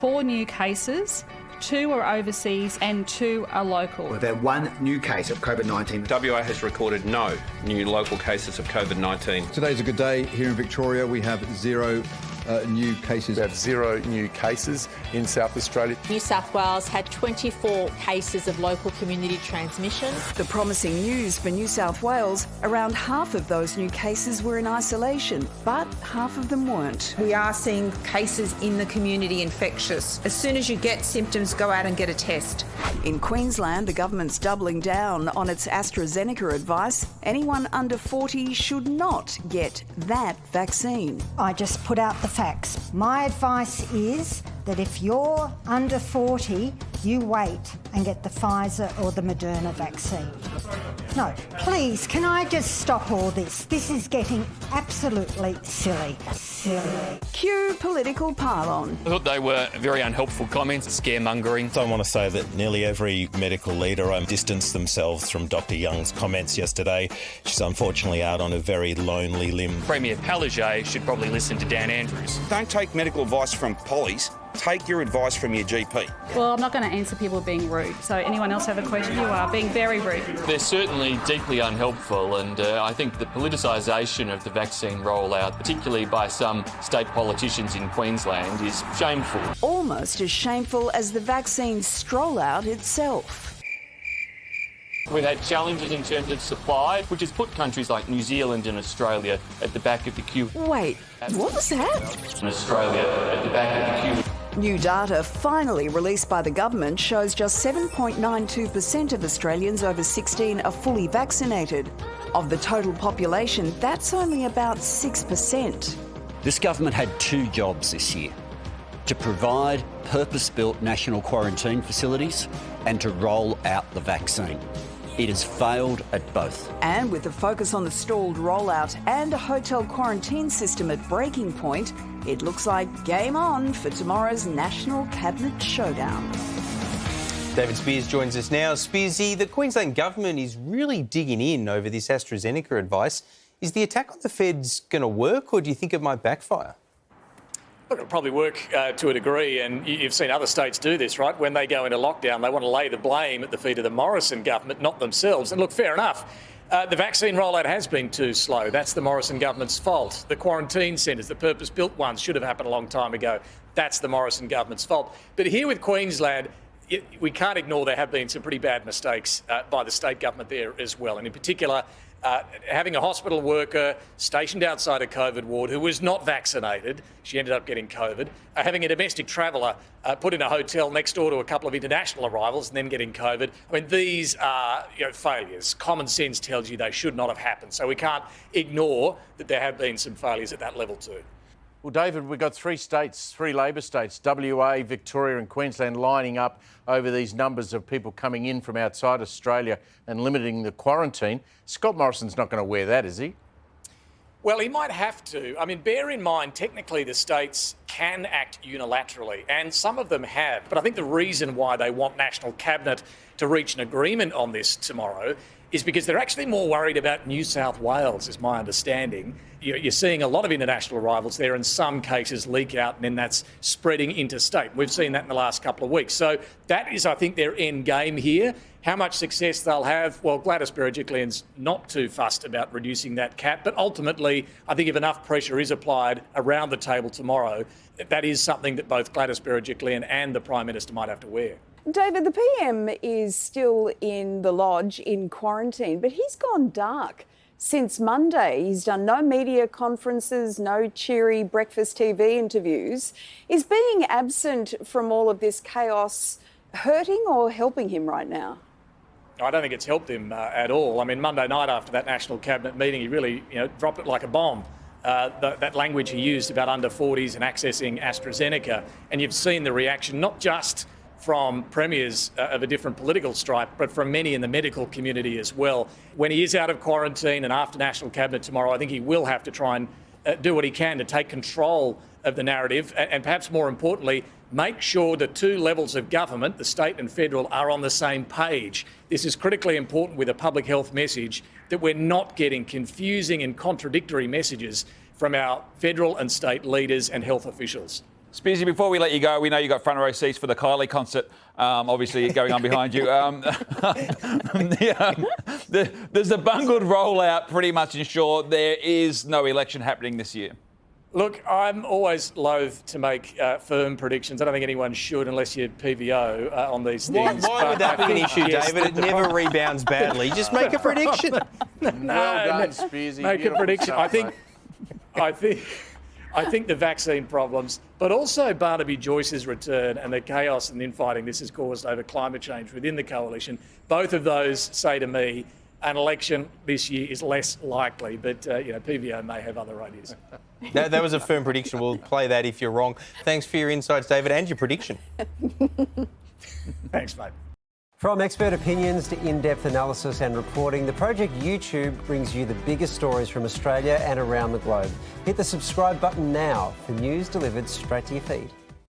4 new cases, 2 are overseas and 2 are local. We've had 1 new case of COVID-19. WA has recorded no new local cases of COVID-19. Today's a good day here in Victoria. We have 0 new cases. We have 0 new cases in South Australia. New South Wales had 24 cases of local community transmission. The promising news for New South Wales, around half of those new cases were in isolation, but half of them weren't. We are seeing cases in the community infectious. As soon as you get symptoms, go out and get a test. In Queensland, the government's doubling down on its AstraZeneca advice. Anyone under 40 should not get that vaccine. I just put out the facts. My advice is that if you're under 40, you wait and get the Pfizer or the Moderna vaccine. No, please, can I just stop all this? This is getting absolutely silly. Cue political pylon. I thought they were very unhelpful comments, scaremongering. I want to say that nearly every medical leader distanced themselves from Dr Young's comments yesterday. She's unfortunately out on a very lonely limb. Premier Palaszczuk should probably listen to Dan Andrews. Don't take medical advice from pollies. Take your advice from your GP. Well, I'm not going to answer people being rude. So anyone else have a question? You are being very rude. They're certainly deeply unhelpful, and I think the politicisation of the vaccine rollout, particularly by some state politicians in Queensland, is shameful. Almost as shameful as the vaccine stroll out itself. We've had challenges in terms of supply, which has put countries like New Zealand and Australia at the back of the queue. Wait, what was that? In Australia at the back of the queue. New data finally released by the government shows just 7.92% of Australians over 16 are fully vaccinated. Of the total population, that's only about 6%. This government had 2 jobs this year: to provide purpose-built national quarantine facilities and to roll out the vaccine. It has failed at both. And with the focus on the stalled rollout and a hotel quarantine system at breaking point, it looks like game on for tomorrow's National Cabinet Showdown. David Spears joins us now. Spearsy, the Queensland Government is really digging in over this AstraZeneca advice. Is the attack on the Feds going to work, or do you think it might backfire? Look, it'll probably work to a degree, and you've seen other states do this, right? When they go into lockdown, they want to lay the blame at the feet of the Morrison government, not themselves. And look, fair enough. The vaccine rollout has been too slow. That's the Morrison government's fault. The quarantine centres, the purpose-built ones, should have happened a long time ago. That's the Morrison government's fault. But here with Queensland, we can't ignore there have been some pretty bad mistakes by the state government there as well. And in particular, having a hospital worker stationed outside a COVID ward who was not vaccinated, she ended up getting COVID, having a domestic traveller put in a hotel next door to a couple of international arrivals and then getting COVID. I mean, these are failures. Common sense tells you they should not have happened. So we can't ignore that there have been some failures at that level too. Well, David, we've got 3 states, 3 Labor states, WA, Victoria and Queensland, lining up over these numbers of people coming in from outside Australia and limiting the quarantine. Scott Morrison's not going to wear that, is he? Well, he might have to. I mean, bear in mind, technically the states can act unilaterally, and some of them have. But I think the reason why they want National Cabinet to reach an agreement on this tomorrow is because they're actually more worried about New South Wales, is my understanding. You're seeing a lot of international arrivals there, and some cases leak out, and then that's spreading interstate. We've seen that in the last couple of weeks. So that is, I think, their end game here. How much success they'll have, well, Gladys Berejiklian's not too fussed about reducing that cap, but ultimately, I think if enough pressure is applied around the table tomorrow, that is something that both Gladys Berejiklian and the Prime Minister might have to wear. David, the PM is still in the lodge in quarantine, but he's gone dark since Monday. He's done no media conferences, no cheery breakfast TV interviews. Is being absent from all of this chaos hurting or helping him right now? I don't think it's helped him at all. I mean, Monday night after that National Cabinet meeting, he really dropped it like a bomb. That language he used about under 40s and accessing AstraZeneca. And you've seen the reaction, not just from premiers of a different political stripe, but from many in the medical community as well. When he is out of quarantine and after National Cabinet tomorrow, I think he will have to try and do what he can to take control of the narrative and perhaps more importantly, make sure the 2 levels of government, the state and federal, are on the same page. This is critically important with a public health message, that we're not getting confusing and contradictory messages from our federal and state leaders and health officials. Spearsy, before we let you go, we know you got front row seats for the Kylie concert, obviously going on behind you. There's a bungled rollout pretty much ensure there is no election happening this year. Look, I'm always loath to make firm predictions. I don't think anyone should unless you're PVO on these things. Why would that be an issue, David? It never rebounds badly. Just make a prediction. Well done, Spearsy. Make a prediction. I think the vaccine problems, but also Barnaby Joyce's return and the chaos and infighting this has caused over climate change within the coalition, both of those say to me an election this year is less likely, but PVO may have other ideas. That was a firm prediction. We'll play that if you're wrong. Thanks for your insights, David, and your prediction. Thanks, mate. From expert opinions to in-depth analysis and reporting, the Project YouTube brings you the biggest stories from Australia and around the globe. Hit the subscribe button now for news delivered straight to your feed.